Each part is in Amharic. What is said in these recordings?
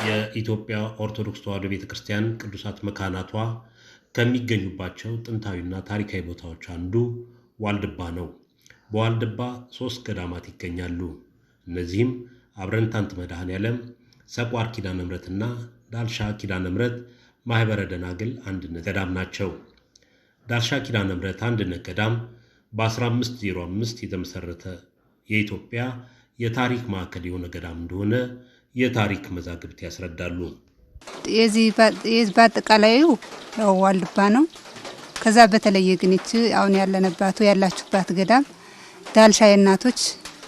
የኢትዮጵያ ኦርቶዶክስ ተዋሕዶ ቤተክርስቲያን ቅዱሳት መካናቷ ከሚገኙባቸው ጥንታዊና ታሪካዊ ቦታዎች አንዱ ዋልድባ ነው። በዋልድባ 3 ገዳማት ይገኛሉ። እነዚህም አብረንታንት መድኃኔዓለም፣ ሰቋር ኪዳነ ምሕረትና ዳልሻ ኪዳነ ምሕረት ማህበረ ደናግል አንድነት ገዳም ናቸው። ዳልሻ ኪዳነ ምሕረት አንድነት ገዳም በ1505 የተመሰረተ የኢትዮጵያ የታሪክ ማዕከል የሆነ ገዳም እንደሆነ የታሪክ መዛግብት ያስረዳሉ። የዚህ በአጠቃላዩ ዋልድባ ነው። ከዛ በተለየ ግን እቺ አሁን ያላችሁባት ገዳም ዳልሻ የእናቶች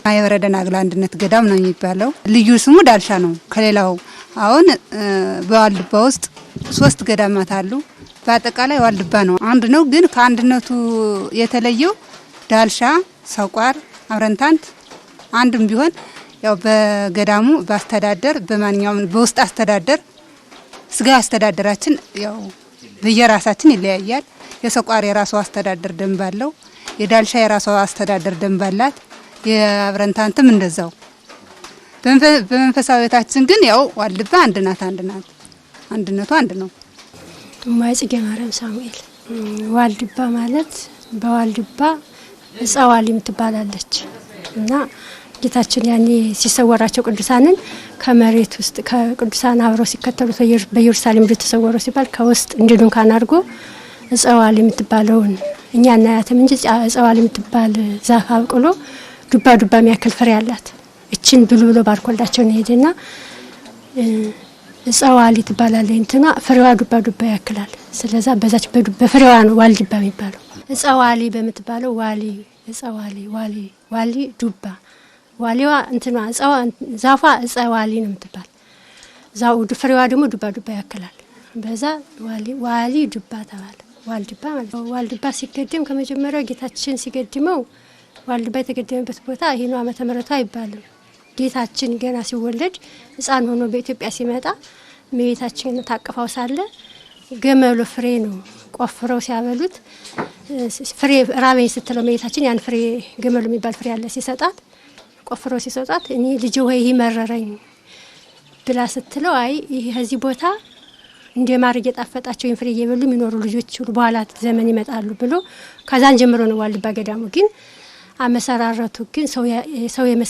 ማህበረ ደናግል አንድነት ገዳም ነው የሚባለው። ልዩ ስሙ ዳልሻ ነው። ከሌላው አሁን በዋልድባ ውስጥ 3 ገዳማት አሉ። በአጠቃላይ ዋልድባ ነው አንድ ነው። ግን ከአንድነቱ የተለየው ዳልሻ፣ ሰቋር፣ አብረንታንት አንድም ቢሆን ያው በገዳሙ በአስተዳደር በማንኛውም በውስጥ አስተዳደር ስጋ አስተዳደራችን ያው በየራሳችን ይለያያል። የሰቋር የራሱ አስተዳደር ደንብ አለው። የዳልሻ የራሱ አስተዳደር ደንብ አላት። የአብረንታንትም እንደዛው። በመንፈሳዊታችን ግን ያው ዋልድባ አንድ ናት። አንድነቱ አንድ ነው። ማይጽጌ ማርያም ሳሙኤል ዋልድባ ማለት በዋልድባ እጸዋሊም ትባላለች እና ጌታችን ያኔ ሲሰወራቸው ቅዱሳንን ከመሬት ውስጥ ከቅዱሳን አብረው ሲከተሉት በኢየሩሳሌም እንደተሰወሩ ሲባል ከውስጥ እንድንካን አድርጎ እጸዋሊም የምትባለውን እኛ እናያትም እንጂ እጸዋሊም የምትባል ዛፍ አብቅሎ ዱባ የሚያክል ፍሬ አላት። እቺን ብሉ ብሎ ባርኮላቸው ነው ሄደና እጸዋሊ ትባላለች። እንትና ፍሬዋ ዱባ ያክላል። ስለዚህ በዛች በፍሬዋ ነው ዋልድባ የሚባለው። እጸዋሊ በምትባለው ዋሊ እጸዋሊ ዋሊ ዱባ ዋሊዋ እንትና ዛፏ እጸዋሊ ነው የምትባል። ዛው ፍሬዋ ደግሞ ዱባ ያክላል። በዛ ዋሊ ዱባ ተባለ። ዋልድባ ማለት ዋልድባ ሲገደም ከመጀመሪያው ጌታችን ሲገድመው ዋልድባ የተገደመበት ቦታ ይሄ ነው ዓመተ ምሕረቱ አይባልም። ጌታችን ገና ሲወለድ ሕፃን ሆኖ በኢትዮጵያ ሲመጣ እመቤታችን ታቅፋው ሳለ ገመሉ ፍሬ ነው ቆፍረው ሲያበሉት ፍሬ ራበኝ ስትለው እመቤታችን ያን ፍሬ ገመሉ የሚባል ፍሬ አለ ሲሰጣት ቆፍረው ሲሰጣት እኔ ልጅ ሆይ ይመረረኝ ብላ ስትለው አይ ይሄ ከዚህ ቦታ እንደማር እየጣፈጣቸው ፍሬ እየበሉ የሚኖሩ ልጆች ሁሉ በኋላ ዘመን ይመጣሉ ብሎ ከዛን ጀምሮ ነው ዋልድባ ገዳሙ። ግን አመሰራረቱ ግን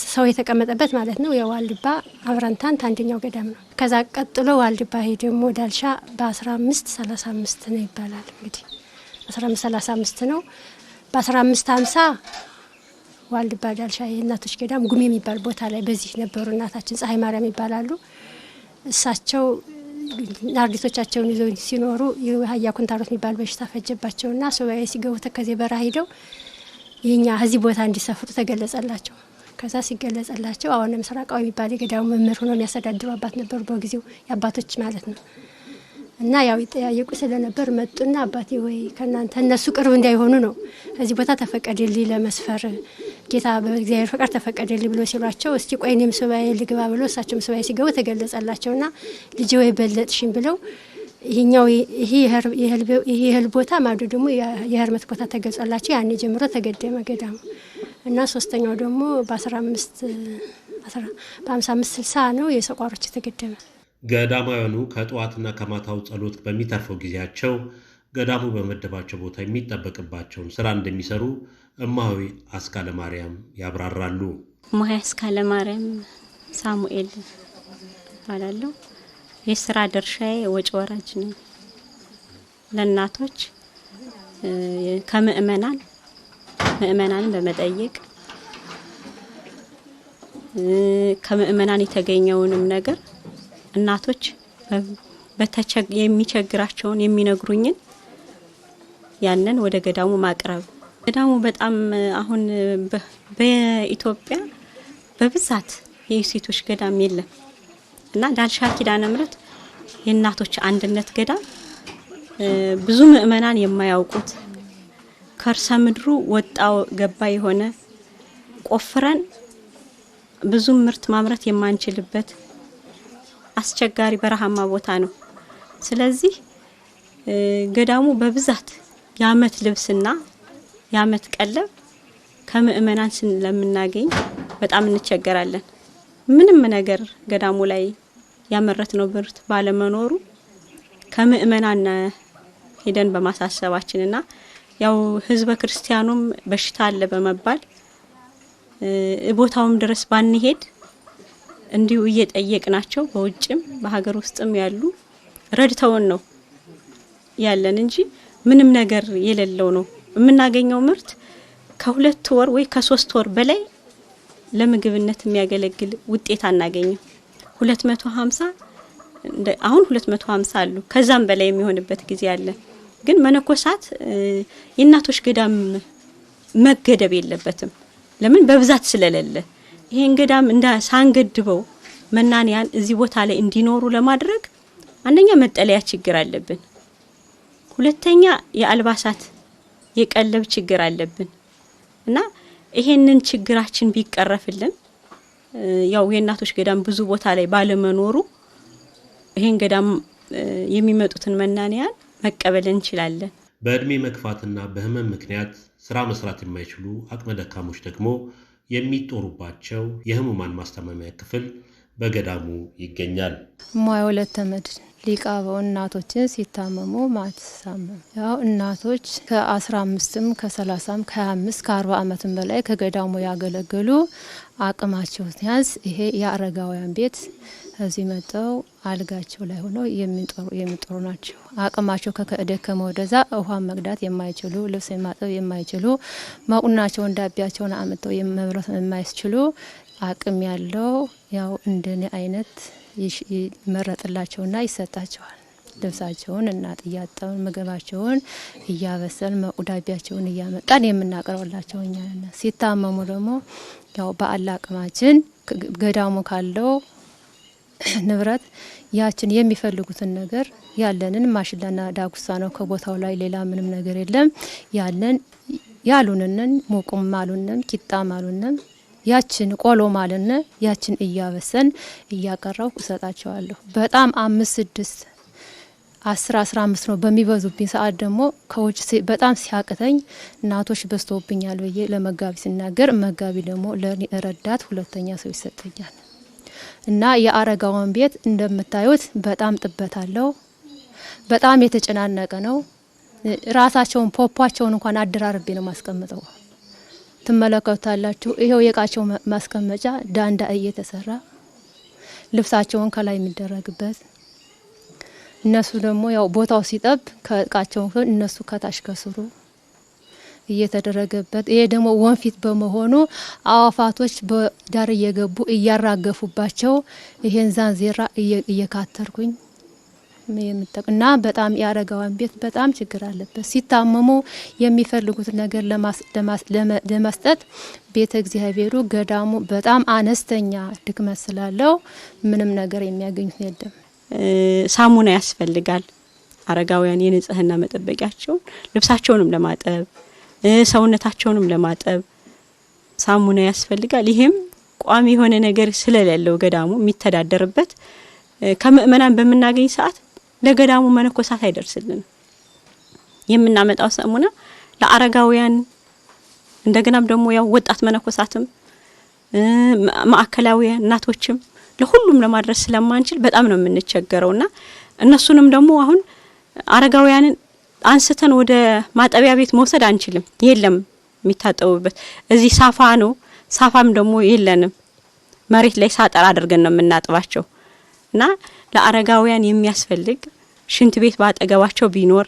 ሰው የተቀመጠበት ማለት ነው። የዋልድባ አብረንታንት አንደኛው ገዳም ነው። ከዛ ቀጥሎ ዋልድባ ደግሞ ዳልሻ በ1535 ነው ይባላል። እንግዲህ 1535 ነው። በ1550 ዋልድባ ዳልሻ የእናቶች ገዳም ጉሜ የሚባል ቦታ ላይ በዚህ ነበሩ። እናታችን ፀሐይ ማርያም ይባላሉ። እሳቸው ናርዲቶቻቸውን ይዘው ሲኖሩ የሀያ ኩንታሮት የሚባል በሽታ ፈጀባቸውና ሱባኤ ሲገቡ ተከዜ በረሃ ሄደው የኛ እዚህ ቦታ እንዲሰፍሩ ተገለጸላቸው። ከዛ ሲገለጸላቸው አሁን ምስራቃዊ የሚባል የገዳሙ መምህር ሆኖ የሚያስተዳድሩ አባት ነበሩ በጊዜው የአባቶች ማለት ነው። እና ያው ይጠያየቁ ስለነበር መጡና አባቴ ወይ ከናንተ እነሱ ቅርብ እንዳይሆኑ ነው እዚህ ቦታ ተፈቀደልኝ ለመስፈር ጌታ በእግዚአብሔር ፈቃድ ተፈቀደልኝ ብሎ ሲሏቸው እስቲ ቆይ እኔም ሱባኤ ልግባ ብሎ እሳቸውም ሱባኤ ሲገቡ ተገለጸላቸውና ልጅ ወይ በለጥሽኝ ብለው ይሄ ህል ቦታ ማዶ ደግሞ የህርመት ቦታ ተገልጸላቸው ያኔ ጀምሮ ተገደመ ገዳሙ። እና ሶስተኛው ደግሞ በ5560 ነው የሰቋሮች ተገደመ። ገዳማውያኑ ከጧትና ከማታው ጸሎት በሚተርፈው ጊዜያቸው ገዳሙ በመደባቸው ቦታ የሚጠበቅባቸውን ስራ እንደሚሰሩ እማሆይ አስካለ ማርያም ያብራራሉ። ሙያስ ካለማርያም ሳሙኤል ባላለው የሥራ ድርሻዬ ወጪ ወራጅ ነኝ። ለእናቶች ከምእመናንን በመጠየቅ ከምእመናን የተገኘውንም ነገር እናቶች የሚቸግራቸውን የሚነግሩኝን ያንን ወደ ገዳሙ ማቅረብ። ገዳሙ በጣም አሁን በኢትዮጵያ በብዛት የሴቶች ገዳም የለም እና ዳልሻ ኪዳነ ምሕረት የእናቶች አንድነት ገዳም ብዙ ምእመናን የማያውቁት ከርሰ ምድሩ ወጣው ገባ የሆነ ቆፍረን ብዙ ምርት ማምረት የማንችልበት አስቸጋሪ በረሃማ ቦታ ነው። ስለዚህ ገዳሙ በብዛት ያመት ልብስና ያመት ቀለብ ከምእመናን ስለምናገኝ በጣም እንቸገራለን። ምንም ነገር ገዳሙ ላይ ያመረትነው ምርት ባለመኖሩ ከምእመናን ሄደን በማሳሰባችንና ያው ህዝበ ክርስቲያኑም በሽታ አለ በመባል ቦታውም ድረስ ባንሄድ እንዲሁ እየጠየቅናቸው በውጭም በሀገር ውስጥም ያሉ ረድተውን ነው ያለን እንጂ ምንም ነገር የሌለው ነው። የምናገኘው ምርት ከ2 ወር ወይ ከ3 ወር በላይ ለምግብነት የሚያገለግል ውጤት አናገኝም። 250 አሁን 250 አሉ ከዛም በላይ የሚሆንበት ጊዜ አለ። ግን መነኮሳት የእናቶች ገዳም መገደብ የለበትም። ለምን በብዛት ስለሌለ ይሄን ገዳም ሳንገድበው መናንያን እዚህ ቦታ ላይ እንዲኖሩ ለማድረግ አንደኛ መጠለያ ችግር አለብን፣ ሁለተኛ የአልባሳት የቀለብ ችግር አለብን እና ይሄንን ችግራችን ቢቀረፍልን ያው የእናቶች ገዳም ብዙ ቦታ ላይ ባለመኖሩ ይሄን ገዳም የሚመጡትን መናንያን መቀበል እንችላለን። በእድሜ መግፋትና በህመም ምክንያት ስራ መስራት የማይችሉ አቅመ ደካሞች ደግሞ የሚጦሩባቸው የህሙማን ማስተማሚያ ክፍል በገዳሙ ይገኛል። ሞያው ለተመድ ሊቃበው እናቶችን ሲታመሙ ማትሳመም ያው እናቶች ከ15ም ከ30ም ከ25 ከ40 ዓመትም በላይ ከገዳሙ ያገለገሉ አቅማቸው ሲያንስ ይሄ የአረጋውያን ቤት እዚህ መጣው አልጋቸው ላይ ሆነው የሚጦሩ ናቸው። አቅማቸው ከደከመ ወደዛ ውሃ መቅዳት የማይችሉ ልብስ ማጠብ የማይችሉ ማቁናቸውን ዳቢያቸውን አመጣው የመብራት የማይችሉ አቅም ያለው ያው እንደኔ አይነት ይመረጥላቸውና ይሰጣቸዋል። ልብሳቸውን እና ጥያጣውን ምግባቸውን እያበሰል መቁዳቢያቸውን እያመጣን የምናቀርብላቸው እኛ ነን። ሲታመሙ ደግሞ ያው በአላህ አቅማችን ገዳሙ ካለው ንብረት ያችን የሚፈልጉትን ነገር ያለንን ማሽላና ዳጉሳ ነው ከቦታው ላይ ሌላ ምንም ነገር የለም። ያሉንን ሙቁም ማሉንም ቂጣም ማሉንም ያችን ቆሎ ማለነ ያችን እያበሰን እያቀረው እሰጣቸዋለሁ። በጣም 5 6 10 15 ነው በሚበዙብኝ ሰዓት ደግሞ ከውጭ በጣም ሲያቅተኝ እናቶች በስተውብኛል ብዬ ለመጋቢ ሲናገር መጋቢ ደግሞ ለኔ ረዳት ሁለተኛ ሰው ይሰጠኛል። እና የአረጋውን ቤት እንደምታዩት በጣም ጥበት አለው። በጣም የተጨናነቀ ነው። ራሳቸውን ፖፖአቸውን እንኳን አደራርቤ ነው ማስቀመጠው። ትመለከታላችሁ። ይሄው የቃቸው ማስቀመጫ ዳንዳ እየተሰራ ልብሳቸውን ከላይ የሚደረግበት እነሱ ደግሞ ያው ቦታው ሲጠብ ከቃቸው እነሱ ከታች ከስሩ እየተደረገበት ይሄ ደግሞ ወንፊት በመሆኑ አዋፋቶች በዳር እየገቡ እያራገፉባቸው ይሄን ዛንዜራ እየካተርኩኝ የምጠቅና በጣም ያረጋዋን ቤት በጣም ችግር አለበት። ሲታመሙ የሚፈልጉት ነገር ለመስጠት ቤተ እግዚአብሔሩ ገዳሙ በጣም አነስተኛ ድክመት ስላለው ምንም ነገር የሚያገኙት የለም። ሳሙና ያስፈልጋል። አረጋውያን የንጽህና መጠበቂያቸው ልብሳቸውንም ለማጠብ ሰውነታቸውንም ለማጠብ ሳሙና ያስፈልጋል። ይሄም ቋሚ የሆነ ነገር ስለሌለው ገዳሙ የሚተዳደርበት ከምእመናን በመናገኝ ሰዓት ለገዳሙ መነኮሳት አይደርስልንም። የምናመጣው ሳሙና ለአረጋውያን እንደገናም ደግሞ ያው ወጣት መነኮሳትም ማዕከላዊ እናቶችም ለሁሉም ለማድረስ ስለማንችል በጣም ነው የምንቸገረውና እነሱንም ደግሞ አሁን አረጋውያንን አንስተን ወደ ማጠቢያ ቤት መውሰድ አንችልም። የለም የሚታጠቡበት እዚህ ሳፋ ነው ሳፋም ደግሞ የለንም። መሬት ላይ ሳጠር አድርገን ነው የምናጥባቸው እና ለአረጋውያን የሚያስፈልግ ሽንት ቤት ባጠገባቸው ቢኖር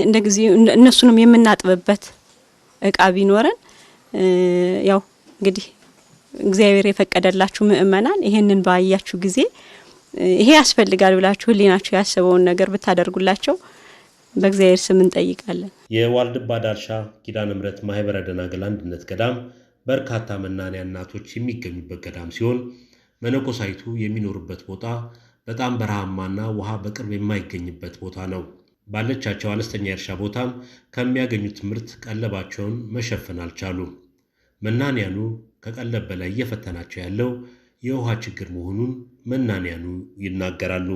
እንደዚህ እነሱንም የምናጥብበት እቃ ቢኖረን ያው እንግዲህ እግዚአብሔር የፈቀደላችሁ ምእመናን ይሄንን ባያችሁ ጊዜ ይሄ ያስፈልጋል ብላችሁ ህሊናችሁ ያሰበውን ነገር ብታደርጉላቸው በእግዚአብሔር ስም እንጠይቃለን። የዋልድባ ዳልሻ ኪዳነ ምሕረት ማህበረ ደናግል አንድነት ገዳም በርካታ መናንያን እናቶች የሚገኙበት ገዳም ሲሆን መነኮሳይቱ የሚኖሩበት ቦታ በጣም በረሃማና ውሃ በቅርብ የማይገኝበት ቦታ ነው። ባለቻቸው አነስተኛ የእርሻ ቦታም ከሚያገኙት ምርት ቀለባቸውን መሸፈን አልቻሉም። መናንያኑ ከቀለብ በላይ እየፈተናቸው ያለው የውሃ ችግር መሆኑን መናንያኑ ይናገራሉ።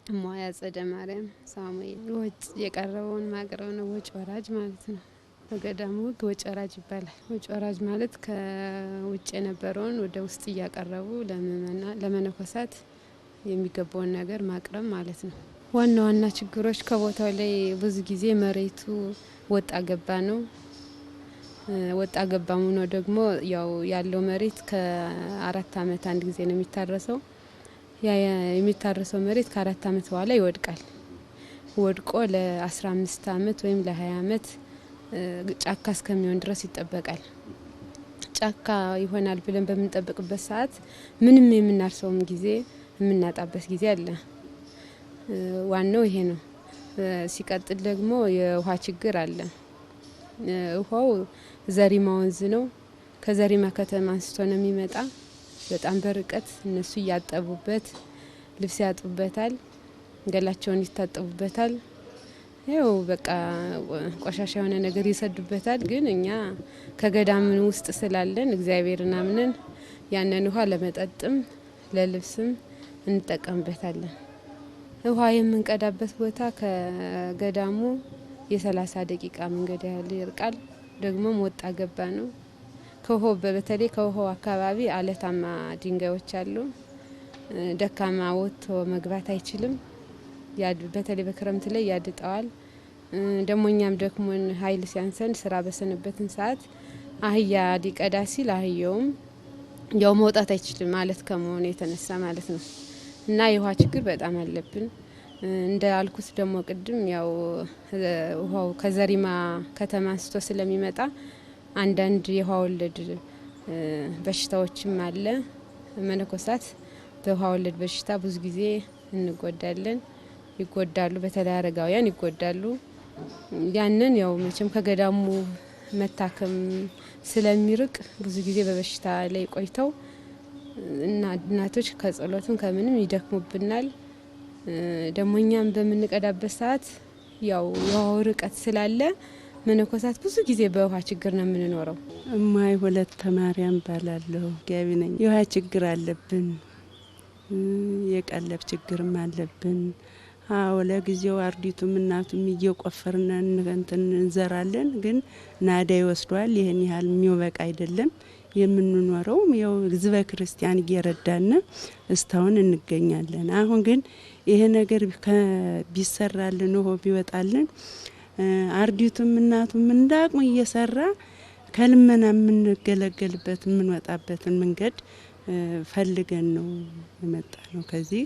እማያ ጸደ ማርያም ሳሙኤል ወጭ የቀረበውን ማቅረብ ነው። ወጭ ወራጅ ማለት ነው። በገዳሙ ሕግ ወጭ ወራጅ ይባላል። ወጭ ወራጅ ማለት ከውጭ የነበረውን ወደ ውስጥ እያቀረቡ ለመነኮሳት የሚገባውን ነገር ማቅረብ ማለት ነው። ዋና ዋና ችግሮች ከቦታው ላይ ብዙ ጊዜ መሬቱ ወጣ ገባ ነው። ወጣ ገባሙ ነው ደግሞ ያው ያለው መሬት ከ4 አመት አንድ ጊዜ ነው የሚታረሰው። ያ የሚታረሰው መሬት ከ4 አመት በኋላ ይወድቃል። ወድቆ ለ15 አመት ወይም ለ20 አመት ጫካ እስከሚሆን ድረስ ይጠበቃል። ጫካ ይሆናል ብለን በምንጠብቅበት ሰዓት ምንም የምናርሰውም ጊዜ የምናጣበት ጊዜ አለ። ዋናው ይሄ ነው። ሲቀጥል ደግሞ የውሃ ችግር አለ። ውሃው ዘሪማ ወንዝ ነው። ከዘሪማ ከተማ አንስቶ ነው የሚመጣ። በጣም በርቀት እነሱ እያጠቡበት ልብስ ያጡበታል፣ ገላቸውን ይታጠቡበታል። ያው በቃ ቆሻሻ የሆነ ነገር ይሰዱበታል። ግን እኛ ከገዳም ውስጥ ስላለን እግዚአብሔርን አምነን ያንን ውሃ ለመጠጥም ለልብስም እንጠቀምበታለን። ውሃ የምንቀዳበት ቦታ ከገዳሙ የ30 ደቂቃ መንገድ ያህል ይርቃል። ደግሞ ወጣ ገባ ነው። ከውሃው በተለይ ከውሃው አካባቢ አለታማ ድንጋዮች አሉ። ደካማ ወጥቶ መግባት አይችልም። በተለይ በክረምት ላይ ያድጠዋል። ደሞኛም ደክሞን ኃይል ሲያንሰን ስራ በሰነበትን ሰዓት አህያ ሊቀዳ ሲል አህያውም ያው መውጣት አይችልም ማለት ከመሆኑ የተነሳ ማለት ነው። እና የውሃ ችግር በጣም አለብን። እንዳልኩት ደግሞ ቅድም ያው ውሃው ከዘሪማ ከተማ አንስቶ ስለሚመጣ አንዳንድ የውሃ ወለድ በሽታዎችም አለ። መነኮሳት በውሃ ወለድ በሽታ ብዙ ጊዜ እንጎዳለን፣ ይጎዳሉ። በተለይ አረጋውያን ይጎዳሉ። ያንን ያው መቼም ከገዳሙ መታከም ስለሚርቅ ብዙ ጊዜ በበሽታ ላይ ቆይተው እና እናቶች ከጸሎትም ከምንም ይደክሙብናል። ደሞኛም በምንቀዳበት ሰዓት ያው የውሃው ርቀት ስላለ መነኮሳት ብዙ ጊዜ በውሃ ችግር ነው የምንኖረው። እማይ ወለተ ማርያም ባላለሁ ገቢ ነኝ። የውሃ ችግር አለብን፣ የቀለብ ችግርም አለብን። አዎ ለጊዜው አርዲቱም እናቱም እየቆፈርን እንትን እንዘራለን፣ ግን ናዳ ይወስዷል። ይሄን ያህል የሚወበቅ አይደለም የምንኖረው። ያው ህዝበ ክርስቲያን እየረዳን እስታውን እንገኛለን። አሁን ግን ይሄ ነገር ቢሰራልን ሆ ቢወጣልን አርዲቱም እናቱም እንዳቅሙ እየሰራ ከልመና የምንገለገልበት የምንወጣበትን መንገድ ፈልገን ነው የመጣ ነው። ከዚህ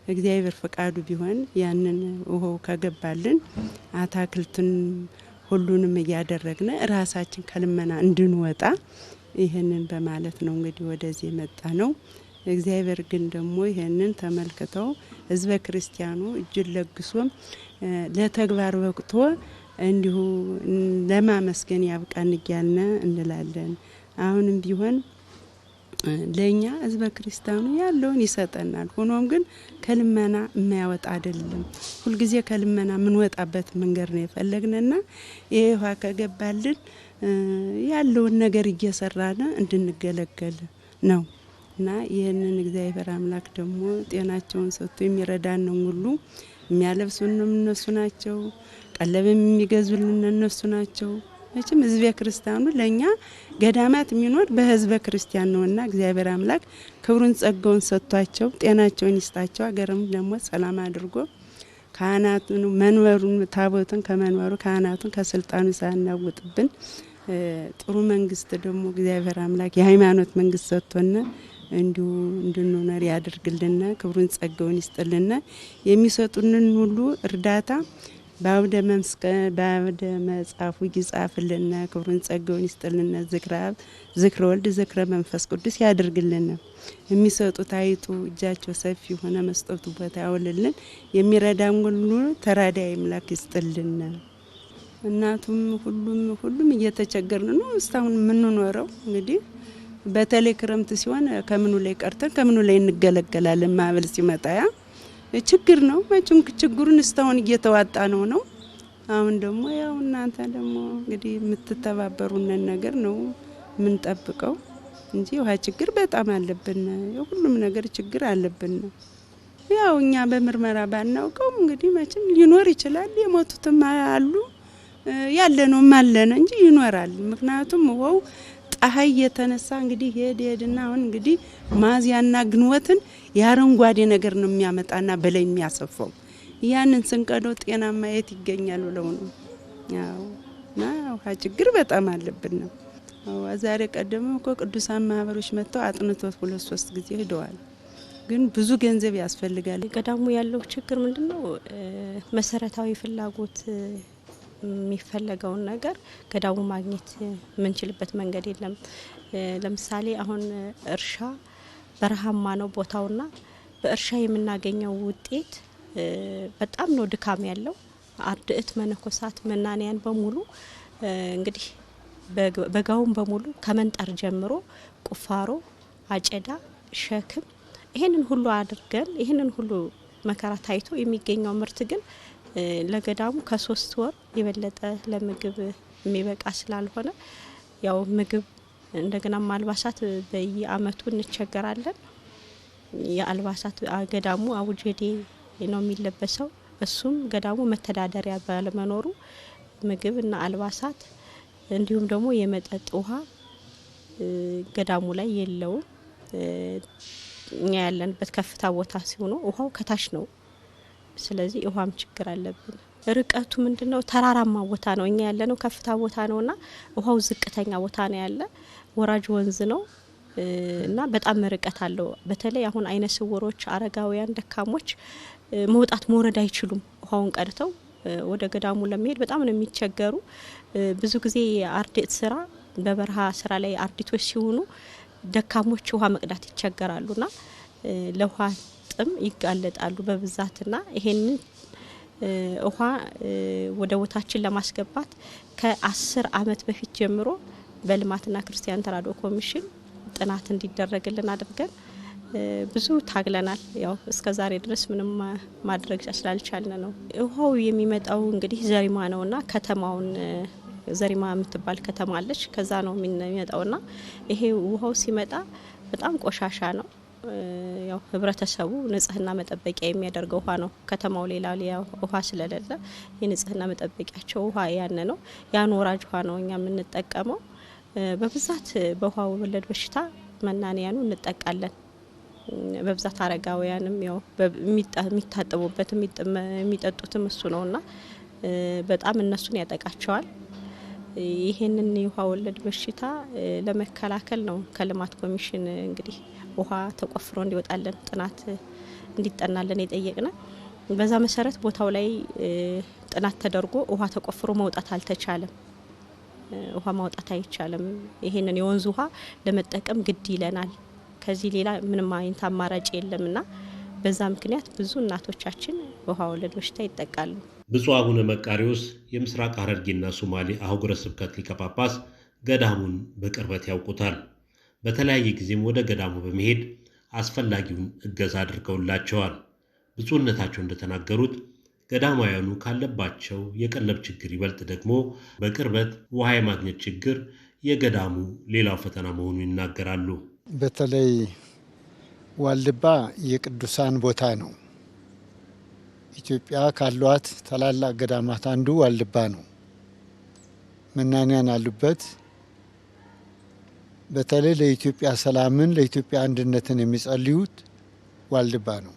እግዚአብሔር ፈቃዱ ቢሆን ያንን ውሃው ከገባልን አታክልትን ሁሉንም እያደረግነ ራሳችን ከልመና እንድንወጣ ይሄንን በማለት ነው እንግዲህ ወደዚህ የመጣ ነው። እግዚአብሔር ግን ደግሞ ይሄንን ተመልክተው ህዝበ ክርስቲያኑ እጅን ለግሶም ለተግባር ወቅቶ እንዲሁ ለማመስገን ያብቃን እያልን እንላለን። አሁንም ቢሆን ለኛ ህዝበ ክርስቲያኑ ያለውን ይሰጠናል። ሆኖም ግን ከልመና የማያወጣ አይደለም። ሁልጊዜ ከልመና የምንወጣበት መንገድ ነው የፈለግንና ይሄ ውሃ ከገባልን ያለውን ነገር እየሰራን እንድንገለገል ነው እና ይህንን እግዚአብሔር አምላክ ደግሞ ጤናቸውን ሰጥቶ የሚረዳን ነው። ሁሉ የሚያለብሱንም እነሱ ናቸው፣ ቀለብም የሚገዙልን እነሱ ናቸው። መቼም ህዝበ ክርስቲያኑ ለኛ ገዳማት የሚኖር በህዝበ ክርስቲያን ነውና እግዚአብሔር አምላክ ክብሩን ጸጋውን ሰጥቷቸው ጤናቸውን ይስጣቸው። አገርም ደግሞ ሰላም አድርጎ ካህናቱን መንበሩን ታቦትን ከመንበሩ ካህናቱን ከስልጣኑ ሳናውጥብን ጥሩ መንግስት ደግሞ እግዚአብሔር አምላክ የሃይማኖት መንግስት ሰጥቶና እንዲሁ እንድንኖር ያድርግልን፣ ክብሩን ጸጋውን ይስጥልን። የሚሰጡንን ሁሉ እርዳታ በአውደ መጽሐፉ ይጻፍልን፣ ክብሩን ጸጋውን ይስጥልን። ዝክረ ወልድ ዝክረ መንፈስ ቅዱስ ያድርግልን። የሚሰጡት አይጡ እጃቸው ሰፊ ሆነ መስጠቱ ቦታ ያውልልን። የሚረዳን ሁሉ ተራዳይ አምላክ ይስጥልን። እናቱም ሁሉም እየተቸገርን ነው እስካሁን የምንኖረው። እንግዲህ በተለይ ክረምት ሲሆን ከምኑ ላይ ቀርተን ከምኑ ላይ እንገለገላለን። ማዕበል ሲመጣ ያ ችግር ነው። መቼም ችግሩን እስካሁን እየተዋጣ ነው። አሁን ደግሞ ያው እናንተ ደግሞ እንግዲህ የምትተባበሩን ነገር ነው የምንጠብቀው እንጂ ውሃ ችግር በጣም አለብን። ሁሉም ነገር ችግር አለብን። ያው እኛ በምርመራ ባናውቀው እንግዲህ መቼም ሊኖር ይችላል። የሞቱትም አሉ ያለነውም አለነ እንጂ ይኖራል። ምክንያቱም ውሃው ፀሐይ የተነሳ እንግዲህ ሄድና አሁን እንግዲህ ሚያዝያና ግንቦትን የአረንጓዴ ነገር ነው የሚያመጣና በላይ የሚያሰፋው። ያንን ስንቀደው ጤናማ የት ይገኛል ብለው ነው። ያው ውሃ ችግር በጣም አለብን ነው። ዛሬ ቀደም እኮ ቅዱሳን ማህበሮች መጥተው አጥንቶት 2-3 ጊዜ ሄደዋል። ግን ብዙ ገንዘብ ያስፈልጋል። ገዳሙ ያለው ችግር ምንድነው? መሰረታዊ ፍላጎት የሚፈለገውን ነገር ገዳሙ ማግኘት የምንችልበት መንገድ የለም። ለምሳሌ አሁን እርሻ በረሃማ ነው ቦታውና በእርሻ የምናገኘው ውጤት በጣም ነው ድካም ያለው። አርድእት መነኮሳት መናንያን በሙሉ እንግዲህ በጋውን በሙሉ ከመንጠር ጀምሮ ቁፋሮ፣ አጨዳ፣ ሸክም ይሄንን ሁሉ አድርገን ይሄንን ሁሉ መከራ ታይቶ የሚገኘው ምርት ግን ለገዳሙ ከ3 ወር የበለጠ ለምግብ የሚበቃ ስላልሆነ ያው ምግብ እንደገና አልባሳት በየአመቱ እንቸገራለን። የአልባሳት ገዳሙ አቡጀዴ ነው የሚለበሰው። እሱም ገዳሙ መተዳደሪያ ባለመኖሩ ምግብና አልባሳት እንዲሁም ደግሞ የመጠጥ ውሃ ገዳሙ ላይ የለውም። እኛ ያለንበት ከፍታ ቦታ ሲሆን ውሃው ከታች ነው። ስለዚህ ውሃም ችግር አለብን። ርቀቱ ምንድነው? ተራራማ ቦታ ነው። እኛ ያለነው ከፍታ ቦታ ነውና ውሃው ዝቅተኛ ቦታ ነው ያለ። ወራጅ ወንዝ ነው እና በጣም ርቀት አለው። በተለይ አሁን አይነ ስውሮች፣ አረጋውያን፣ ደካሞች መውጣት መውረድ አይችሉም። ውሃውን ቀድተው ወደ ገዳሙ ለመሄድ በጣም ነው የሚቸገሩ። ብዙ ጊዜ አርድእት ስራ በበረሃ ስራ ላይ አርድእቶች ሲሆኑ ደካሞች ውሃ መቅዳት ይቸገራሉና ለውሃ ጥም ይጋለጣሉ በብዛትና ይሄንን ውሃ ወደ ቦታችን ለማስገባት ከ10 አመት በፊት ጀምሮ በልማትና ክርስቲያን ተራድኦ ኮሚሽን ጥናት እንዲደረግልን አድርገን ብዙ ታግለናል። ያው እስከዛሬ ድረስ ምንም ማድረግ ስላልቻልን ነው። ውሃው የሚመጣው እንግዲህ ዘሪማ ነውና ከተማውን ዘሪማ የምትባል ከተማ አለች። ከዛ ነው የሚመጣውና ይሄ ውሃው ሲመጣ በጣም ቆሻሻ ነው። ያው ህብረተሰቡ ንጽህና መጠበቂያ የሚያደርገው ውሃ ነው። ከተማው ሌላ ውሃ ስለሌለ የንጽህና መጠበቂያቸው ውሃ ያን ነው። ያን ወራጅ ውሃ ነው እኛ የምንጠቀመው። በብዛት በውሃ ወለድ በሽታ መናንያኑ እንጠቃለን። በብዛት አረጋውያንም ያው የሚታጠቡበት የሚጠጡትም እሱ ነውና በጣም እነሱን ያጠቃቸዋል። ይሄንን የውሃ ወለድ በሽታ ለመከላከል ነው ከልማት ኮሚሽን እንግዲህ ውሃ ተቆፍሮ እንዲወጣለን ጥናት እንዲጠናለን የጠየቅነ። በዛ መሰረት ቦታው ላይ ጥናት ተደርጎ ውሃ ተቆፍሮ መውጣት አልተቻለም። ውሃ ማውጣት አይቻልም። ይሄንን የወንዝ ውሃ ለመጠቀም ግድ ይለናል። ከዚህ ሌላ ምንም አይነት አማራጭ የለምና በዛ ምክንያት ብዙ እናቶቻችን ውሃ ወለድ በሽታ ይጠቃሉ። ብፁዕ አቡነ መቃሪዎስ የምስራቅ ሐረርጌና ሶማሌ አህጉረ ስብከት ሊቀ ጳጳስ ገዳሙን በቅርበት ያውቁታል። በተለያየ ጊዜም ወደ ገዳሙ በመሄድ አስፈላጊውን እገዛ አድርገውላቸዋል። ብፁዕነታቸው እንደተናገሩት ገዳማውያኑ ካለባቸው የቀለብ ችግር ይበልጥ ደግሞ በቅርበት ውሃ የማግኘት ችግር የገዳሙ ሌላው ፈተና መሆኑን ይናገራሉ። በተለይ ዋልድባ የቅዱሳን ቦታ ነው። ኢትዮጵያ ካሏት ታላላቅ ገዳማት አንዱ ዋልድባ ነው። መናንያን አሉበት። በተለይ ለኢትዮጵያ ሰላምን፣ ለኢትዮጵያ አንድነትን የሚጸልዩት ዋልድባ ነው።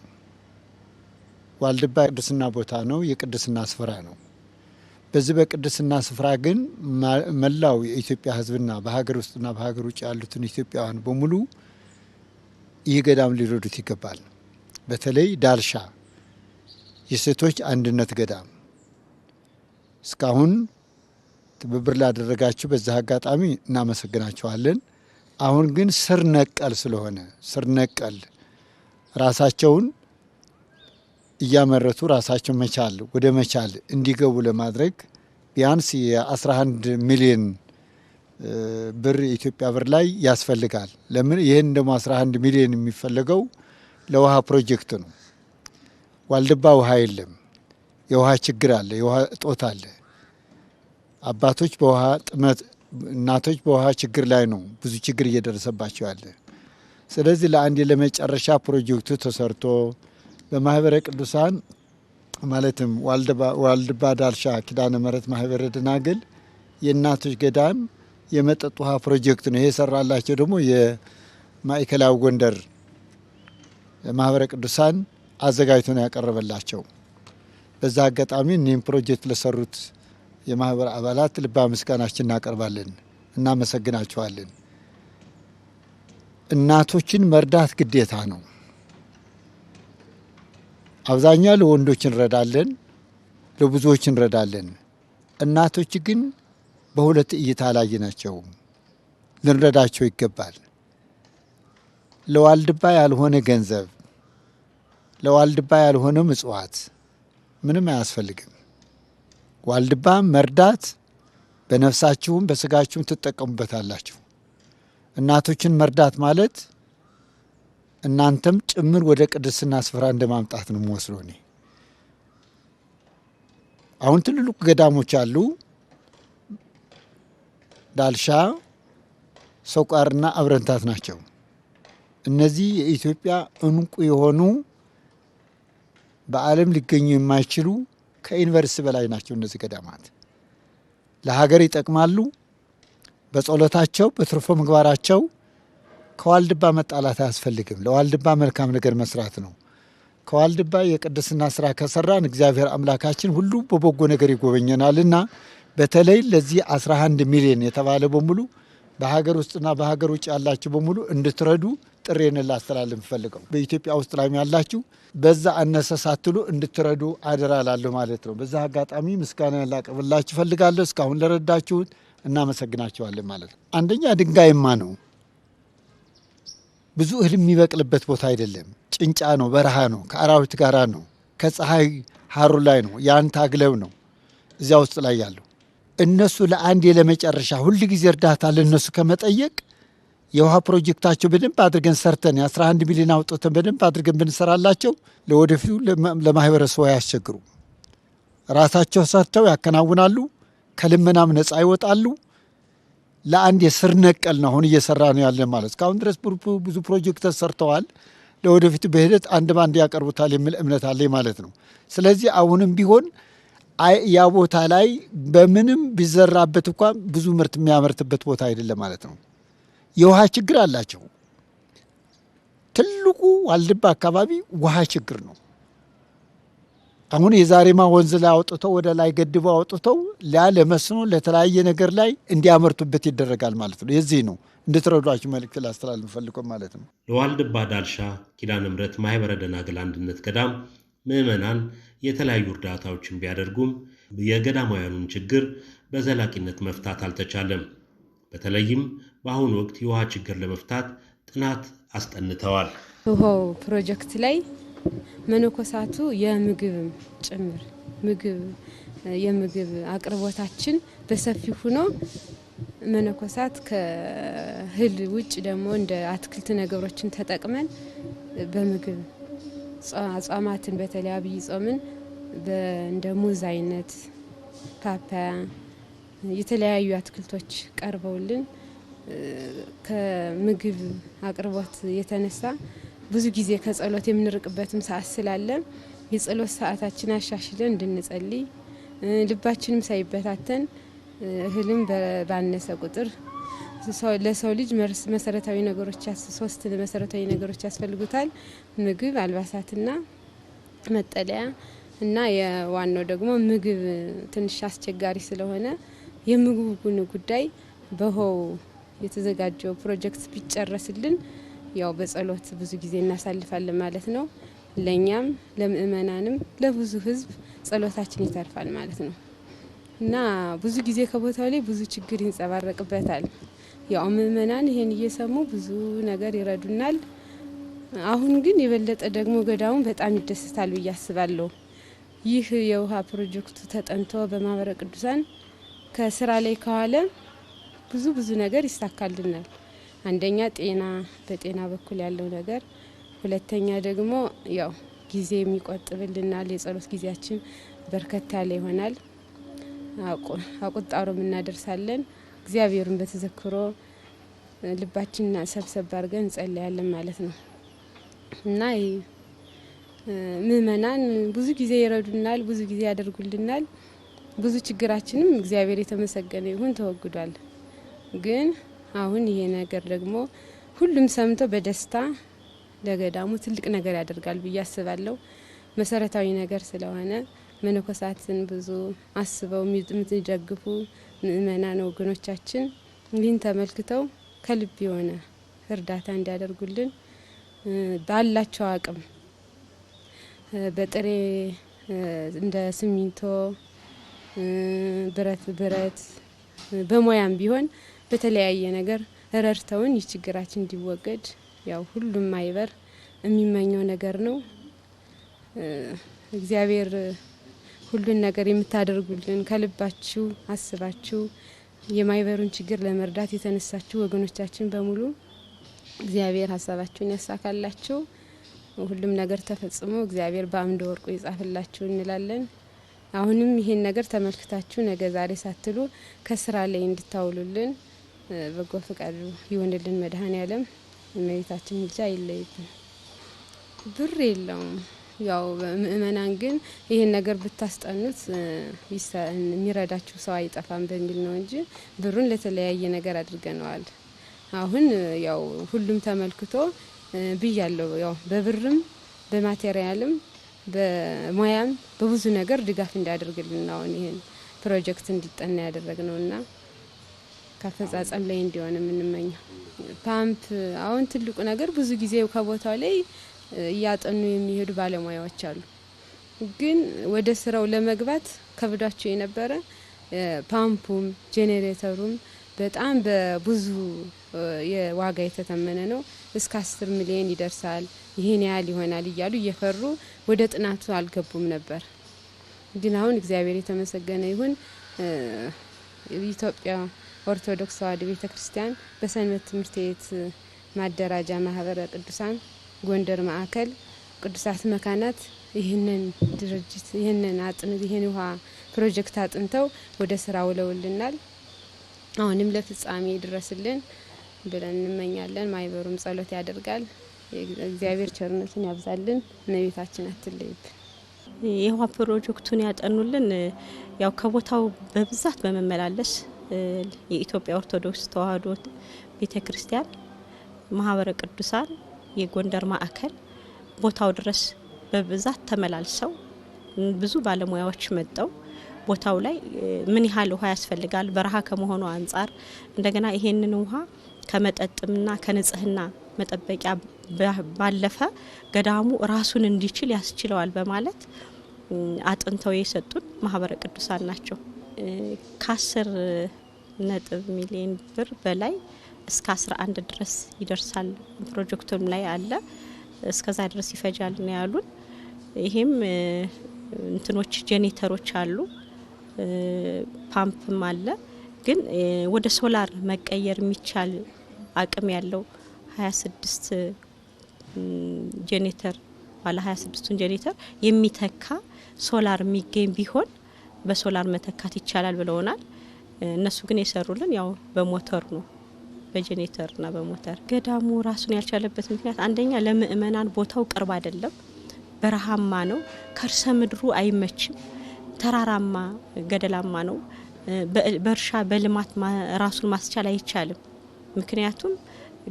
ዋልድባ የቅድስና ቦታ ነው፣ የቅድስና ስፍራ ነው። በዚህ በቅድስና ስፍራ ግን መላው የኢትዮጵያ ሕዝብና በሀገር ውስጥና በሀገር ውጭ ያሉትን ኢትዮጵያውያን በሙሉ ይህ ገዳም ሊረዱት ይገባል። በተለይ ዳልሻ የሴቶች አንድነት ገዳም እስካሁን ትብብር ላደረጋችሁ በዚህ አጋጣሚ እናመሰግናችኋለን። አሁን ግን ስር ነቀል ስለሆነ ስር ነቀል ራሳቸውን እያመረቱ ራሳቸው መቻል ወደ መቻል እንዲገቡ ለማድረግ ቢያንስ የ11 ሚሊዮን ብር የኢትዮጵያ ብር ላይ ያስፈልጋል። ለምን ይህን ደግሞ 11 ሚሊዮን የሚፈልገው ለውሃ ፕሮጀክት ነው። ዋልድባ ውሃ የለም። የውሃ ችግር አለ፣ የውሃ እጦት አለ። አባቶች በውሃ ጥመት፣ እናቶች በውሃ ችግር ላይ ነው ብዙ ችግር እየደረሰባቸው ያለ። ስለዚህ ለአንድ ለመጨረሻ ፕሮጀክቱ ተሰርቶ በማህበረ ቅዱሳን ማለትም ዋልድባ ዳልሻ ኪዳነ ምሕረት ማህበረ ደናግል የእናቶች ገዳም የመጠጥ ውሃ ፕሮጀክት ነው። ይሄ ሰራላቸው ደግሞ የማዕከላዊ ጎንደር ማህበረ ቅዱሳን አዘጋጅቶ ነው ያቀረበላቸው። በዛ አጋጣሚ እኒህም ፕሮጀክት ለሰሩት የማህበር አባላት ልባዊ ምስጋናችን እናቀርባለን፣ እናመሰግናቸዋለን። እናቶችን መርዳት ግዴታ ነው። አብዛኛው ለወንዶች እንረዳለን፣ ለብዙዎች እንረዳለን። እናቶች ግን በሁለት እይታ ላይ ናቸው። ልንረዳቸው ይገባል። ለዋልድባ ያልሆነ ገንዘብ፣ ለዋልድባ ያልሆነ ምጽዋት ምንም አያስፈልግም። ዋልድባ መርዳት በነፍሳችሁም በስጋችሁም ትጠቀሙበታላችሁ። እናቶችን መርዳት ማለት እናንተም ጭምር ወደ ቅድስና ስፍራ እንደማምጣት ነው የምወስደው እኔ። አሁን ትልልቅ ገዳሞች አሉ። ዳልሻ፣ ሰቋርና አብረንታት ናቸው። እነዚህ የኢትዮጵያ እንቁ የሆኑ በዓለም ሊገኙ የማይችሉ ከዩኒቨርሲቲ በላይ ናቸው። እነዚህ ገዳማት ለሀገር ይጠቅማሉ። በጸሎታቸው በትርፎ ምግባራቸው ከዋልድባ መጣላት አያስፈልግም። ለዋልድባ መልካም ነገር መስራት ነው። ከዋልድባ የቅድስና ስራ ከሰራን እግዚአብሔር አምላካችን ሁሉ በበጎ ነገር ይጎበኘናልና በተለይ ለዚህ 11 ሚሊዮን የተባለ በሙሉ በሀገር ውስጥና በሀገር ውጭ ያላችሁ በሙሉ እንድትረዱ ጥሬን ላስተላልፍ ፈልገው። በኢትዮጵያ ውስጥ ላይ ያላችሁ በዛ አነሰ ሳትሉ እንድትረዱ አደራ ላለሁ ማለት ነው። በዛ አጋጣሚ ምስጋና ላቀርብላችሁ ፈልጋለሁ። እስካሁን ለረዳችሁት እናመሰግናችኋለን ማለት ነው። አንደኛ ድንጋይማ ነው። ብዙ እህል የሚበቅልበት ቦታ አይደለም። ጭንጫ ነው፣ በረሃ ነው፣ ከአራዊት ጋራ ነው፣ ከፀሐይ ሀሩ ላይ ነው። ያን ታግለው ነው እዚያ ውስጥ ላይ ያለው። እነሱ ለአንድ ለመጨረሻ ሁል ጊዜ እርዳታ ለነሱ ከመጠየቅ የውሃ ፕሮጀክታቸው በደንብ አድርገን ሰርተን የ11 ሚሊዮን አውጥተን በደንብ አድርገን ብንሰራላቸው ለወደፊቱ ለማህበረሰቡ ያስቸግሩ። ራሳቸው ሰርተው ያከናውናሉ፣ ከልመናም ነፃ ይወጣሉ። ለአንድ የስር ነቀል ነው አሁን እየሰራ ነው ያለ ማለት። እስካሁን ድረስ ብዙ ፕሮጀክት ሰርተዋል። ለወደፊቱ በሂደት አንድ ባንድ ያቀርቡታል የሚል እምነት አለኝ ማለት ነው። ስለዚህ አሁንም ቢሆን ያ ቦታ ላይ በምንም ቢዘራበት እንኳን ብዙ ምርት የሚያመርትበት ቦታ አይደለም ማለት ነው። የውሃ ችግር አላቸው። ትልቁ ዋልድባ አካባቢ ውሃ ችግር ነው። አሁን የዛሬማ ወንዝ ላይ አውጥተው ወደ ላይ ገድበው አውጥተው ለመስኖ ለተለያየ ነገር ላይ እንዲያመርቱበት ይደረጋል ማለት ነው። የዚህ ነው እንድትረዷችሁ መልእክት ላስተላልፍ ፈልገው ማለት ነው። ለዋልድባ ዳልሻ ኪዳነ ምሕረት ማህበረ ደናግል አንድነት ገዳም ምዕመናን የተለያዩ እርዳታዎችን ቢያደርጉም የገዳማውያኑን ችግር በዘላቂነት መፍታት አልተቻለም። በተለይም በአሁኑ ወቅት የውሃ ችግር ለመፍታት ጥናት አስጠንተዋል። ውሃው ፕሮጀክት ላይ መነኮሳቱ የምግብ ጭምር የምግብ አቅርቦታችን በሰፊው ሆኖ መነኮሳት ከእህል ውጭ ደግሞ እንደ አትክልት ነገሮችን ተጠቅመን በምግብ አጽዋማትን በተለይ አብይ ጾምን እንደ ሙዝ አይነት፣ ፓፓያ፣ የተለያዩ አትክልቶች ቀርበውልን ከምግብ አቅርቦት የተነሳ ብዙ ጊዜ ከጸሎት የምንርቅበትም ሰዓት ስላለ የጸሎት ሰዓታችን አሻሽለን እንድንጸልይ ልባችንም ሳይበታተን እህልም ባነሰ ቁጥር ለሰው ልጅ መሰረታዊ ነገሮች 3 መሰረታዊ ነገሮች ያስፈልጉታል። ምግብ፣ አልባሳትና መጠለያ እና የዋናው ደግሞ ምግብ ትንሽ አስቸጋሪ ስለሆነ የምግቡን ጉዳይ በሆው የተዘጋጀው ፕሮጀክት ቢጨረስልን ያው በጸሎት ብዙ ጊዜ እናሳልፋለን ማለት ነው። ለኛም ለምእመናንም ለብዙ ህዝብ ጸሎታችን ይተርፋል ማለት ነው። እና ብዙ ጊዜ ከቦታው ላይ ብዙ ችግር ይንጸባረቅበታል። ያው ምእመናን ይሄን እየሰሙ ብዙ ነገር ይረዱናል። አሁን ግን የበለጠ ደግሞ ገዳሙ በጣም ይደሰታል ብዬ አስባለሁ። ይህ የውሃ ፕሮጀክቱ ተጠንቶ በማህበረ ቅዱሳን ከስራ ላይ ከዋለ ብዙ ነገር ይሳካልናል። አንደኛ በጤና በኩል ያለው ነገር፣ ሁለተኛ ደግሞ ያው ጊዜ የሚቆጥብልናል። የጸሎት ጊዜያችን በርከት ያለ ይሆናል። አቁጣሮም እናደርሳለን። እግዚአብሔርን በተዘክሮ ልባችንና ሰብሰብ አድርገን እንጸልያለን ማለት ነው። እና ምእመናን ብዙ ጊዜ ይረዱናል፣ ብዙ ጊዜ ያደርጉልናል። ብዙ ችግራችንም እግዚአብሔር የተመሰገነ ይሁን ተወግዷል። ግን አሁን ይሄ ነገር ደግሞ ሁሉም ሰምቶ በደስታ ለገዳሙ ትልቅ ነገር ያደርጋል ብዬ አስባለሁ። መሰረታዊ ነገር ስለሆነ መነኮሳትን ብዙ አስበው የምትደግፉ ምእመናን ወገኖቻችን ይህን ተመልክተው ከልብ የሆነ እርዳታ እንዲያደርጉልን ባላቸው አቅም በጥሬ እንደ ሲሚንቶ፣ ብረት በሞያም ቢሆን በተለያየ ነገር ረድተውን ይህ ችግራችን እንዲወገድ ያው ሁሉም ማይበር የሚመኘው ነገር ነው። እግዚአብሔር ሁሉን ነገር የምታደርጉልን ከልባችሁ አስባችሁ የማይበሩን ችግር ለመርዳት የተነሳችሁ ወገኖቻችን በሙሉ እግዚአብሔር ሀሳባችሁን ያሳካላችሁ። ሁሉም ነገር ተፈጽሞ እግዚአብሔር በአምደ ወርቁ ይጻፍላችሁ እንላለን። አሁንም ይሄን ነገር ተመልክታችሁ ነገ ዛሬ ሳትሉ ከስራ ላይ እንድታውሉልን በጎ ፈቃዱ ይሆንልን። መድኃኔዓለም እመቤታችን ምልጃ አይለይብን። ብር የለውም። ያው ምእመናን ግን ይሄን ነገር ብታስጠኑት የሚረዳችሁ ሰው አይጠፋም በሚል ነው እንጂ ብሩን ለተለያየ ነገር አድርገነዋል። አሁን ያው ሁሉም ተመልክቶ ብያለሁ። ያው በብርም በማቴሪያልም በሙያም በብዙ ነገር ድጋፍ እንዲያደርግልን ነው ይሄን ፕሮጀክት እንዲጠና ያደረግነውና ከፈጻጸም ላይ እንዲሆን የምንመኘው። ፓምፕ አሁን ትልቁ ነገር ብዙ ጊዜ ከቦታው ላይ እያጠኑ የሚሄዱ ባለሙያዎች አሉ። ግን ወደ ስራው ለመግባት ከብዳቸው የነበረ ፓምፑም ጄኔሬተሩም በጣም በብዙ የዋጋ የተተመነ ነው። እስከ 10 ሚሊዮን ይደርሳል፣ ይሄን ያህል ይሆናል እያሉ እየፈሩ ወደ ጥናቱ አልገቡም ነበር። ግን አሁን እግዚአብሔር የተመሰገነ ይሁን ኢትዮጵያ ኦርቶዶክስ ተዋሕዶ ቤተክርስቲያን በሰንበት ትምህርት ቤት ማደራጃ ማህበረ ቅዱሳን ጎንደር ማዕከል ቅዱሳት መካናት ይህንን ድርጅት ይህን ውሃ ፕሮጀክት አጥንተው ወደ ስራ ውለውልናል። አሁንም ለፍጻሜ ድረስልን ብለን እንመኛለን። ማይበሩም ጸሎት ያደርጋል። እግዚአብሔር ቸርነቱን ያብዛልን። እመቤታችን አትለይብን። የውሃ ፕሮጀክቱን ያጠኑልን ያው ከቦታው በብዛት በመመላለስ የኢትዮጵያ ኦርቶዶክስ ተዋሕዶ ቤተክርስቲያን ማህበረ ቅዱሳን የጎንደር ማዕከል ቦታው ድረስ በብዛት ተመላልሰው ብዙ ባለሙያዎች መጥተው ቦታው ላይ ምን ያህል ውሃ ያስፈልጋል በረሃ ከመሆኑ አንጻር እንደገና ይሄንን ውሃ ከመጠጥምና ከንጽህና መጠበቂያ ባለፈ ገዳሙ ራሱን እንዲችል ያስችለዋል በማለት አጥንተው የሰጡን ማህበረ ቅዱሳን ናቸው። ከ10 ሚሊዮን ብር በላይ እስከ 11 ድረስ ይደርሳል። ፕሮጀክቱም ላይ አለ እስከዛ ድረስ ይፈጃል ነው ያሉን። ይሄም እንትኖች ጄኔሬተሮች አሉ፣ ፓምፕም አለ። ግን ወደ ሶላር መቀየር የሚቻል አቅም ያለው 26 ጄኔሬተር ባለ 26ቱን ጄኔሬተር የሚተካ ሶላር የሚገኝ ቢሆን በሶላር መተካት ይቻላል ብለውናል። እነሱ ግን የሰሩልን ያው በሞተር ነው፣ በጄኔሬተርና በሞተር። ገዳሙ ራሱን ያልቻለበት ምክንያት አንደኛ ለምእመናን ቦታው ቅርብ አይደለም፣ በረሃማ ነው፣ ከርሰ ምድሩ አይመችም፣ ተራራማ ገደላማ ነው። በእርሻ በልማት ራሱን ማስቻል አይቻልም። ምክንያቱም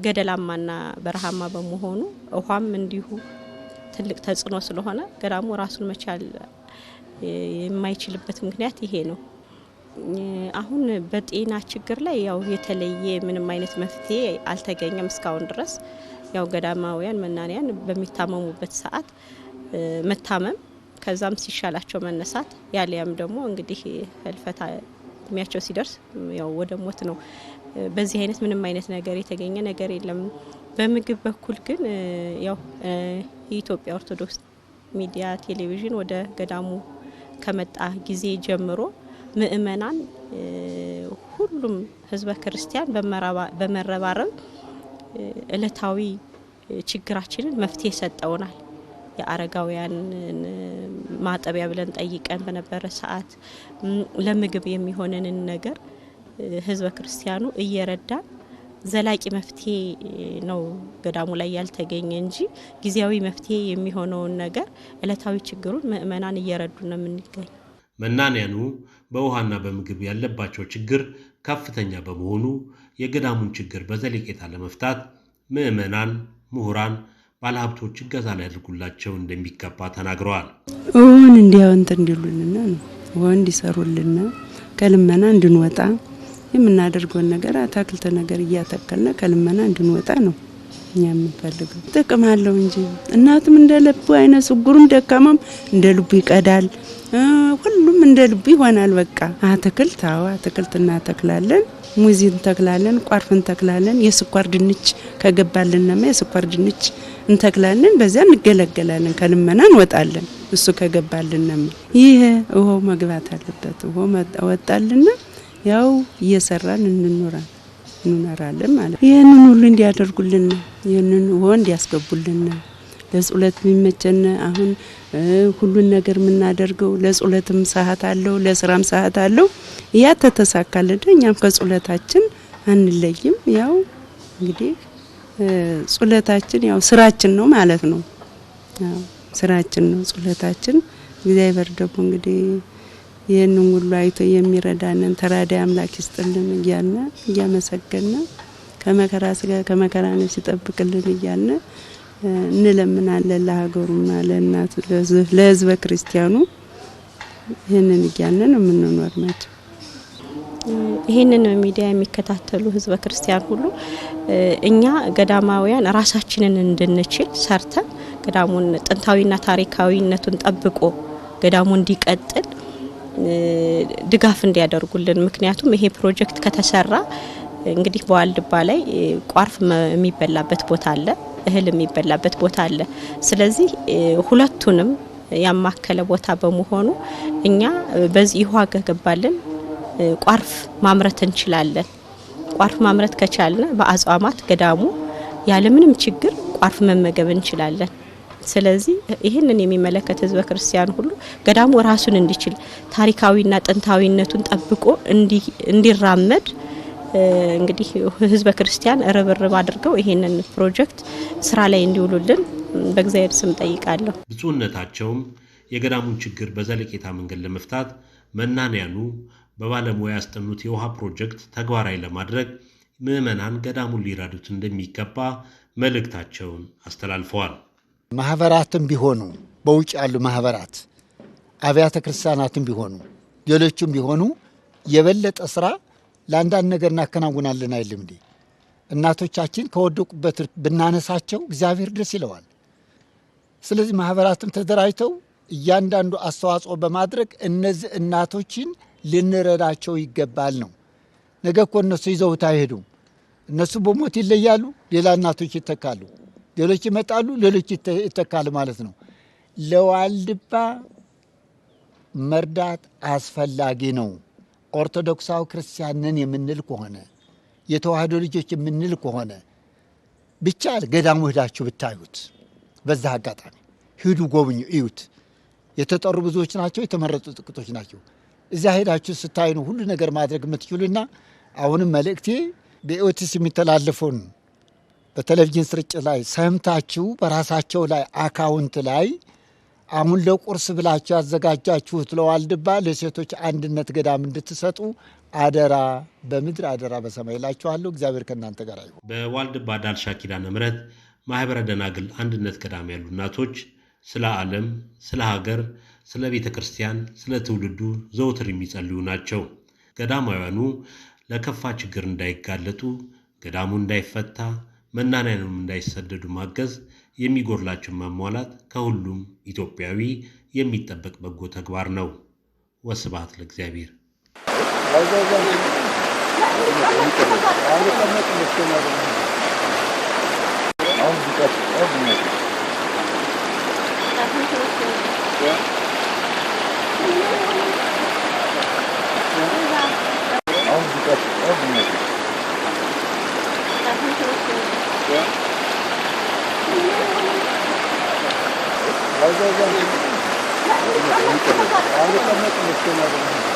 ገደላማና በረሃማ በመሆኑ ውሃም እንዲሁ ትልቅ ተጽዕኖ ስለሆነ ገዳሙ ራሱን መቻል የማይችልበት ምክንያት ይሄ ነው። አሁን በጤና ችግር ላይ ያው የተለየ ምንም አይነት መፍትሄ አልተገኘም እስካሁን ድረስ። ያው ገዳማውያን መናንያን በሚታመሙበት ሰዓት መታመም ከዛም ሲሻላቸው መነሳት ያለያም ደግሞ እንግዲህ ህልፈታ እድሜያቸው ሲደርስ ያው ወደ ሞት ነው። በዚህ አይነት ምንም አይነት ነገር የተገኘ ነገር የለም። በምግብ በኩል ግን ያው የኢትዮጵያ ኦርቶዶክስ ሚዲያ ቴሌቪዥን ወደ ገዳሙ ከመጣ ጊዜ ጀምሮ ምእመናን ሁሉም ህዝበ ክርስቲያን በመረባረብ እለታዊ ችግራችንን መፍትሄ ሰጠውናል። የአረጋውያን ማጠቢያ ብለን ጠይቀን በነበረ ሰዓት ለምግብ የሚሆነንን ነገር ህዝበ ክርስቲያኑ እየረዳ ዘላቂ መፍትሄ ነው ገዳሙ ላይ ያልተገኘ እንጂ ጊዜያዊ መፍትሄ የሚሆነውን ነገር እለታዊ ችግሩን ምእመናን እየረዱ ነው የምንገኝ። መናንያኑ በውሃና በምግብ ያለባቸው ችግር ከፍተኛ በመሆኑ የገዳሙን ችግር በዘለቄታ ለመፍታት ምእመናን፣ ምሁራን፣ ባለሀብቶች እገዛ ሊያደርጉላቸው እንደሚገባ ተናግረዋል። እውን እንዲያውንት እንዲሉልና ነው ወንድ ይሰሩልና ከልመና እንድንወጣ የምናደርገው ነገር አታክልተ ነገር እያተከልና ከልመና እንድንወጣ ነው እኛ የምንፈልገው። ጥቅም አለው እንጂ እናቱም እንደልቡ አይነ ስጉሩም ደካማም እንደልቡ ይቀዳል። ሁሉም እንደልቡ ይሆናል። በቃ አትክልት እናተክላለን፣ ሙዝ እንተክላለን፣ ቋርፍ እንተክላለን። የስኳር ድንች ከገባልንማ የስኳር ድንች እንተክላለን። በዚያ እንገለገላለን፣ ከልመና እንወጣለን። እሱ ከገባልንማ ይሄ ውሃው መግባት አለበት። ውሃው ወጣልና ያው እየሰራን እንኖራለን ማለት። ይሄንን ሁሉ እንዲያደርጉልን ይሄንን ውሃ እንዲያስገቡልን ለጸሎት የሚመቸን አሁን ሁሉን ነገር የምናደርገው ለጸሎትም ሰዓት አለው፣ ለስራም ሰዓት አለው። ያ ተተሳካልን እኛም ከጸሎታችን አንለይም። ያው እንግዲህ ጸሎታችን ያው ስራችን ነው ማለት ነው። ያው ስራችን ነው ጸሎታችን። እግዚአብሔር ደግሞ እንግዲህ ይሄንን ሁሉ አይቶ የሚረዳንን ተራዳይ አምላክ ይስጥልን እያመሰገነ ከመከራ ስጋ ከመከራ ነፍስ ይጠብቅልን እያልን እንለምናለን። ለሀገሩና ለእናቱ ለህዝበ ክርስቲያኑ ይሄንን እያልን የምንኖር ናቸው። ይሄንን ሚዲያ የሚከታተሉ ህዝበ ክርስቲያን ሁሉ እኛ ገዳማውያን ራሳችንን እንድንችል ሰርተን ገዳሙን ጥንታዊና ታሪካዊነቱን ጠብቆ ገዳሙ እንዲቀጥል ድጋፍ እንዲያደርጉልን። ምክንያቱም ይሄ ፕሮጀክት ከተሰራ እንግዲህ በዋልድባ ላይ ቋርፍ የሚበላበት ቦታ አለ፣ እህል የሚበላበት ቦታ አለ። ስለዚህ ሁለቱንም ያማከለ ቦታ በመሆኑ እኛ በዚህ ይሁዋ ገባልን ቋርፍ ማምረት እንችላለን። ቋርፍ ማምረት ከቻልን በአጽዋማት ገዳሙ ያለምንም ችግር ቋርፍ መመገብ እንችላለን። ስለዚህ ይሄንን የሚመለከት ህዝበ ክርስቲያን ሁሉ ገዳሙ ራሱን እንዲችል ታሪካዊና ጥንታዊነቱን ጠብቆ እንዲራመድ እንግዲህ ህዝበ ክርስቲያን ርብርብ አድርገው ይሄንን ፕሮጀክት ስራ ላይ እንዲውሉልን በእግዚአብሔር ስም ጠይቃለሁ። ብፁዕነታቸውም የገዳሙን ችግር በዘለቄታ መንገድ ለመፍታት መናንያኑ በባለሙያ ያስጠኑት የውሃ ፕሮጀክት ተግባራዊ ለማድረግ ምእመናን ገዳሙን ሊረዱት እንደሚገባ መልእክታቸውን አስተላልፈዋል። ማህበራትም ቢሆኑ በውጭ ያሉ ማህበራት አብያተ ክርስቲያናትም ቢሆኑ ሌሎችም ቢሆኑ የበለጠ ስራ ለአንዳንድ ነገር እናከናውናለን አይልም እንዴ? እናቶቻችን ከወደቁበት ብናነሳቸው እግዚአብሔር ደስ ይለዋል። ስለዚህ ማህበራትም ተደራጅተው እያንዳንዱ አስተዋጽኦ በማድረግ እነዚህ እናቶችን ልንረዳቸው ይገባል ነው። ነገ እኮ እነሱ ይዘውት አይሄዱም። እነሱ በሞት ይለያሉ፣ ሌላ እናቶች ይተካሉ። ሌሎች ይመጣሉ፣ ሌሎች ይተካሉ ማለት ነው። ለዋልድባ መርዳት አስፈላጊ ነው። ኦርቶዶክሳዊ ክርስቲያንን የምንል ከሆነ የተዋህዶ ልጆች የምንል ከሆነ ብቻ ገዳሙ ሄዳችሁ ብታዩት፣ በዛ አጋጣሚ ሂዱ፣ ጎብኙ፣ እዩት። የተጠሩ ብዙዎች ናቸው፣ የተመረጡ ጥቂቶች ናቸው። እዚያ ሄዳችሁ ስታዩ ነው ሁሉ ነገር ማድረግ የምትችሉና አሁንም መልእክቴ በኢኦቲስ የሚተላለፈውን በቴሌቪዥን ስርጭት ላይ ሰምታችሁ በራሳቸው ላይ አካውንት ላይ አሁን ለቁርስ ብላችሁ ያዘጋጃችሁት ለዋልድባ ለሴቶች አንድነት ገዳም እንድትሰጡ አደራ፣ በምድር አደራ በሰማይ እላችኋለሁ። እግዚአብሔር ከእናንተ ጋር ይሁን። በዋልድባ ዳልሻ ኪዳነ ምሕረት ማህበረ ደናግል አንድነት ገዳም ያሉ እናቶች ስለ ዓለም፣ ስለ ሀገር፣ ስለ ቤተ ክርስቲያን፣ ስለ ትውልዱ ዘውትር የሚጸልዩ ናቸው። ገዳማውያኑ ለከፋ ችግር እንዳይጋለጡ፣ ገዳሙ እንዳይፈታ፣ መናንያኑም እንዳይሰደዱ ማገዝ፣ የሚጎድላቸውን ማሟላት ከሁሉም ኢትዮጵያዊ የሚጠበቅ በጎ ተግባር ነው። ወስብሐት ለእግዚአብሔር። Hadi